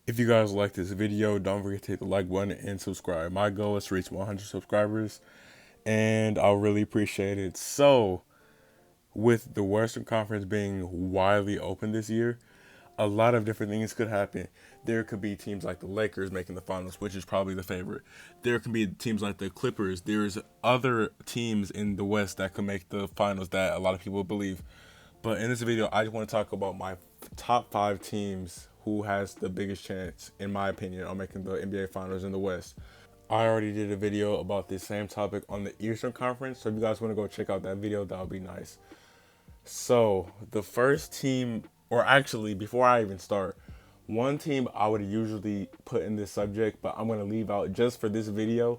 If you guys like this video, don't forget to hit the like button and subscribe. My goal is to reach 100 subscribers, and I'll really appreciate it. So, with the Western Conference being widely open this year, a lot of different things could happen. There could be teams like the Lakers making the finals, which is probably the favorite. There can be teams like the Clippers. There's other teams in the West that could make the finals that a lot of people believe. But in this video, I just want to talk about my top five teams who has the biggest chance, in my opinion, on making the NBA Finals in the West. I already did a video about this same topic on the Eastern Conference, so if you guys want to go check out that video, that would be nice. So, the first team, or actually, before I even start, one team I would usually put in this subject, but I'm going to leave out just for this video,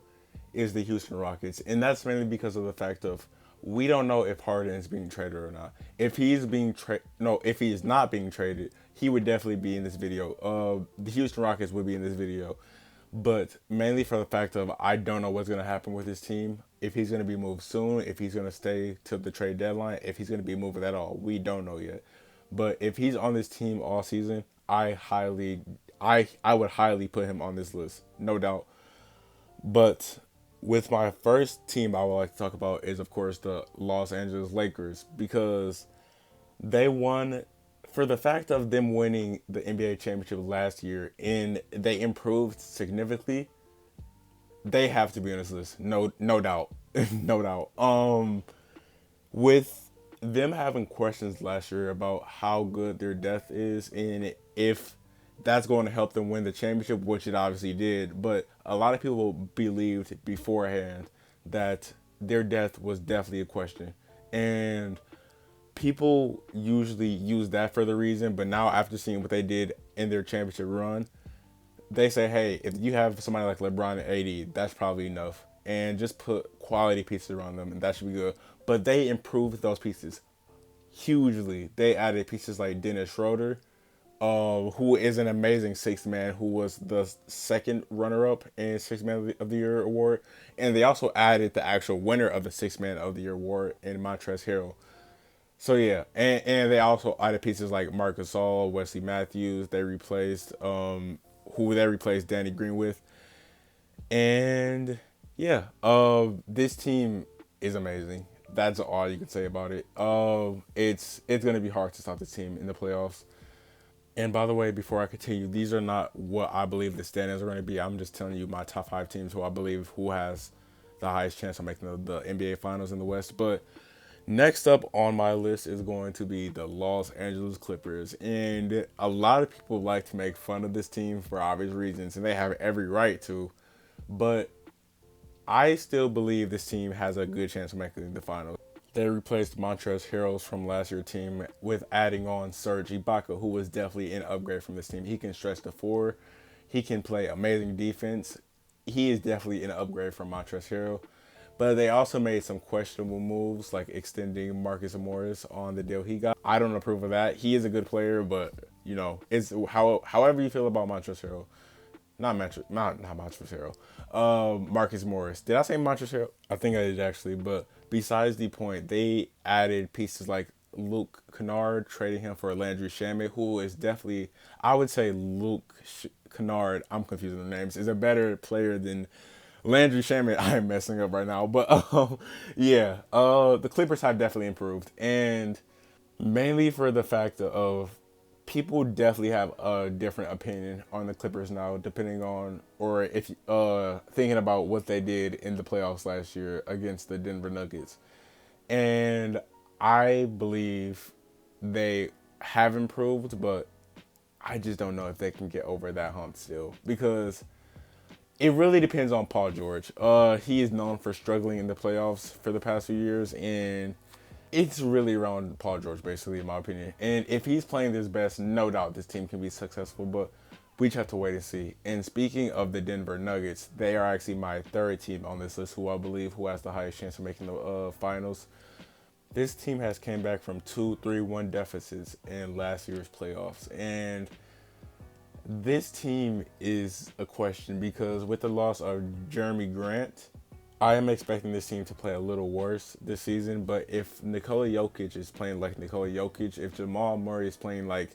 is the Houston Rockets. And that's mainly because of the fact of we don't know if Harden is being traded or not. If he's being if he is not being traded, he would definitely be in this video. The Houston Rockets would be in this video, but mainly for the fact of I don't know what's going to happen with his team. If he's going to be moved soon, if he's going to stay till the trade deadline, if he's going to be moved at all, we don't know yet. But if he's on this team all season, I would highly put him on this list, no doubt. But with my first team I would like to talk about is, of course, the Los Angeles Lakers, because they won for the fact of them winning the NBA championship last year and they improved significantly. They have to be on this list, no doubt, no doubt. With them having questions last year about how good their depth is and if that's going to help them win the championship, which it obviously did. But a lot of people believed beforehand that their depth was definitely a question. And people usually use that for the reason. But now, after seeing what they did in their championship run, they say, hey, if you have somebody like LeBron and AD, that's probably enough. And just put quality pieces around them, and that should be good. But they improved those pieces hugely. They added pieces like Dennis Schroeder, who is an amazing sixth man, who was the second runner-up in Sixth Man of the Year award, and they also added the actual winner of the Sixth Man of the Year award in Montrezl Harrell. So yeah, and they also added pieces like Marcus Gasol, Wesley Matthews. They replaced who they replaced Danny Green with, and yeah, this team is amazing. That's all you can say about it. It's gonna be hard to stop this team in the playoffs. And by the way, before I continue, these are not what I believe the standings are going to be. I'm just telling you my top five teams who I believe who has the highest chance of making the NBA Finals in the West. But next up on my list is going to be the Los Angeles Clippers. And a lot of people like to make fun of this team for obvious reasons, and they have every right to. But I still believe this team has a good chance of making the finals. They replaced Montrezl Harrell from last year's team with adding on Serge Ibaka, who was definitely an upgrade from this team. He can stretch the floor. He can play amazing defense. He is definitely an upgrade from Montrezl Harrell. But they also made some questionable moves, like extending Marcus Morris on the deal he got. I don't approve of that. He is a good player, but it's however you feel about Montrezl Harrell. Not Montrezl Harrell. Marcus Morris. Did I say Montrezl Harrell? I think I did actually. But besides the point, they added pieces like Luke Kennard, trading him for Landry Shamet, who is definitely, I would say Kennard, I'm confusing the names, is a better player than Landry Shamet. I'm messing up right now. But yeah, the Clippers have definitely improved. And mainly for the fact of people definitely have a different opinion on the Clippers now, depending on or if thinking about what they did in the playoffs last year against the Denver Nuggets. And I believe they have improved, but I just don't know if they can get over that hump still, because it really depends on Paul George. He is known for struggling in the playoffs for the past few years, and it's really around Paul George, basically, in my opinion. And if he's playing his best, no doubt this team can be successful, but we just have to wait and see. And speaking of the Denver Nuggets, they are actually my third team on this list who I believe who has the highest chance of making the finals. This team has came back from 2-3-1 deficits in last year's playoffs. And this team is a question because with the loss of Jeremy Grant, I am expecting this team to play a little worse this season. But if Nikola Jokic is playing like Nikola Jokic, if Jamal Murray is playing like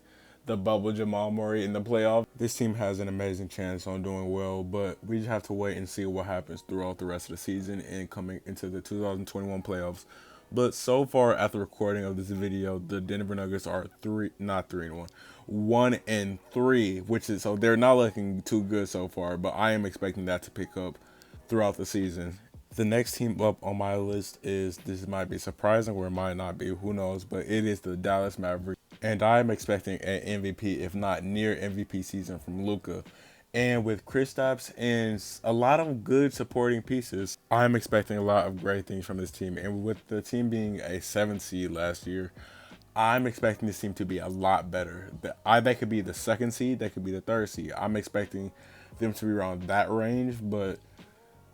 the bubble Jamal Murray in the playoffs. This team has an amazing chance on doing well, but we just have to wait and see what happens throughout the rest of the season and coming into the 2021 playoffs. But so far, at the recording of this video, the Denver Nuggets are 1-3, which is, so they're not looking too good so far. But I am expecting that to pick up throughout the season. The next team up on my list is, this might be surprising or it might not be, who knows, but it is the Dallas Mavericks. And I'm expecting an MVP, if not near MVP season from Luka. And with Kristaps and a lot of good supporting pieces, I'm expecting a lot of great things from this team. And with the team being a 7th seed last year, I'm expecting this team to be a lot better. That could be the 2nd seed, that could be the 3rd seed. I'm expecting them to be around that range, but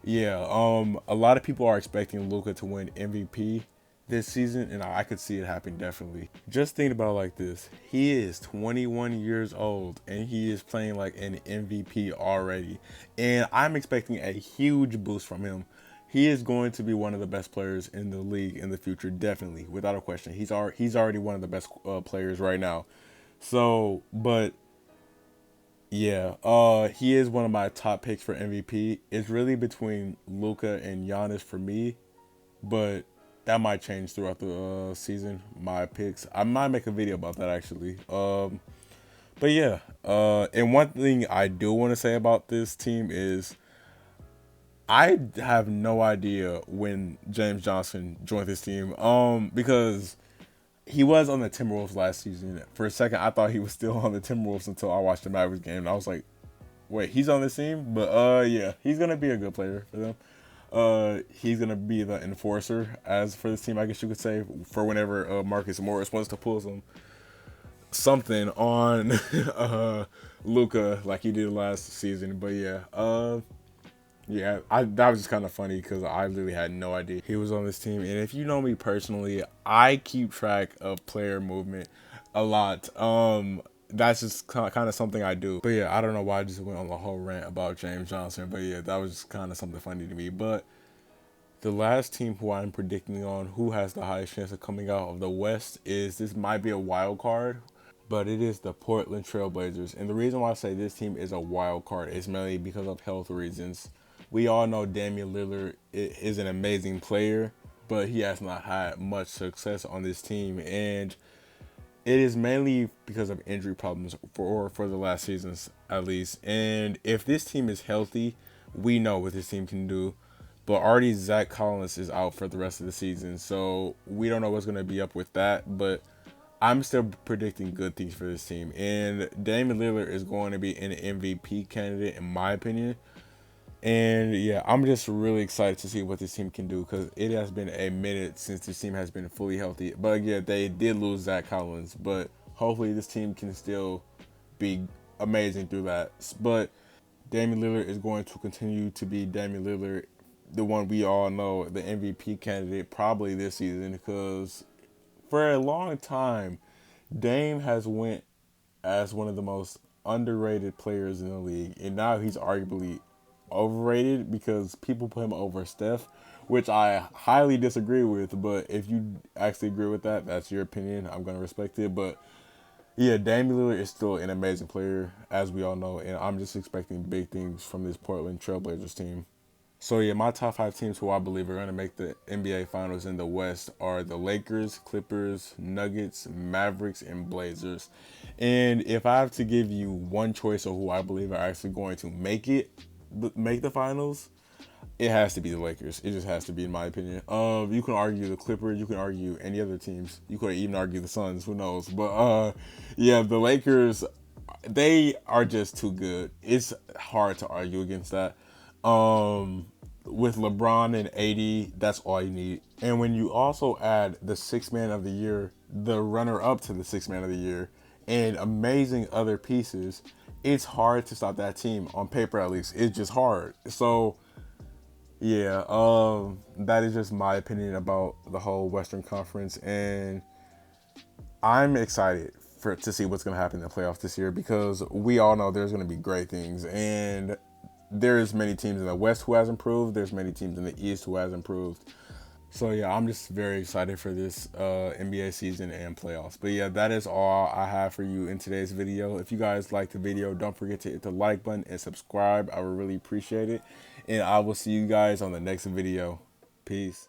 yeah, a lot of people are expecting Luka to win MVP this season, and I could see it happen definitely. Just think about it like this. He is 21 years old, and he is playing like an MVP already. And I'm expecting a huge boost from him. He is going to be one of the best players in the league in the future, definitely, without a question. He's already one of the best players right now. So, but yeah, he is one of my top picks for MVP. It's really between Luka and Giannis for me, but that might change throughout the season. My picks, I might make a video about that actually. But yeah, and one thing I do want to say about this team is I have no idea when James Johnson joined this team. Because he was on the Timberwolves last season. For a second, I thought he was still on the Timberwolves until I watched the Mavericks game. And I was like, wait, he's on this team? But yeah, he's gonna be a good player for them. He's gonna be the enforcer as for this team, I guess you could say, for whenever Marcus Morris wants to pull something on Luka like he did last season. But yeah, yeah, that was just kind of funny because I literally had no idea he was on this team. And if you know me personally, I keep track of player movement a lot. That's just kind of something I do. But yeah, I don't know why I just went on the whole rant about James Johnson. But yeah, that was just kind of something funny to me. But the last team who I'm predicting on who has the highest chance of coming out of the West is, this might be a wild card, but it is the Portland Trailblazers. And the reason why I say this team is a wild card is mainly because of health reasons. We all know Damian Lillard is an amazing player, but he has not had much success on this team. And it is mainly because of injury problems for the last seasons, at least. And if this team is healthy, we know what this team can do. But already Zach Collins is out for the rest of the season, so we don't know what's going to be up with that. But I'm still predicting good things for this team. And Damian Lillard is going to be an MVP candidate, in my opinion. And yeah, I'm just really excited to see what this team can do, because it has been a minute since this team has been fully healthy. But yeah, they did lose Zach Collins, but hopefully this team can still be amazing through that. But Damian Lillard is going to continue to be Damian Lillard, the one we all know, the MVP candidate probably this season, because for a long time, Dame has went as one of the most underrated players in the league, and now he's arguably overrated because people put him over Steph, which I highly disagree with. But if you actually agree with that, that's your opinion. I'm gonna respect it. But yeah, Damian Lillard is still an amazing player, as we all know, and I'm just expecting big things from this Portland Trailblazers team. So yeah, my top 5 teams who I believe are going to make the NBA Finals in the West are the Lakers, Clippers, Nuggets, Mavericks, and Blazers. And if I have to give you one choice of who I believe are actually going to make the finals, it has to be the Lakers. It just has to be, in my opinion. You can argue the Clippers, you can argue any other teams, you could even argue the Suns. Who knows? But yeah, the Lakers, they are just too good. It's hard to argue against that. With LeBron and AD, that's all you need. And when you also add the 6th man of the year, the runner-up to the 6th man of the year, and amazing other pieces, it's hard to stop that team, on paper at least. It's just hard. So yeah, that is just my opinion about the whole Western Conference, and I'm excited to see what's going to happen in the playoffs this year, because we all know there's going to be great things. And there's many teams in the West who has improved. There's many teams in the East who has improved. So yeah, I'm just very excited for this NBA season and playoffs. But yeah, that is all I have for you in today's video. If you guys liked the video, don't forget to hit the like button and subscribe. I would really appreciate it. And I will see you guys on the next video. Peace.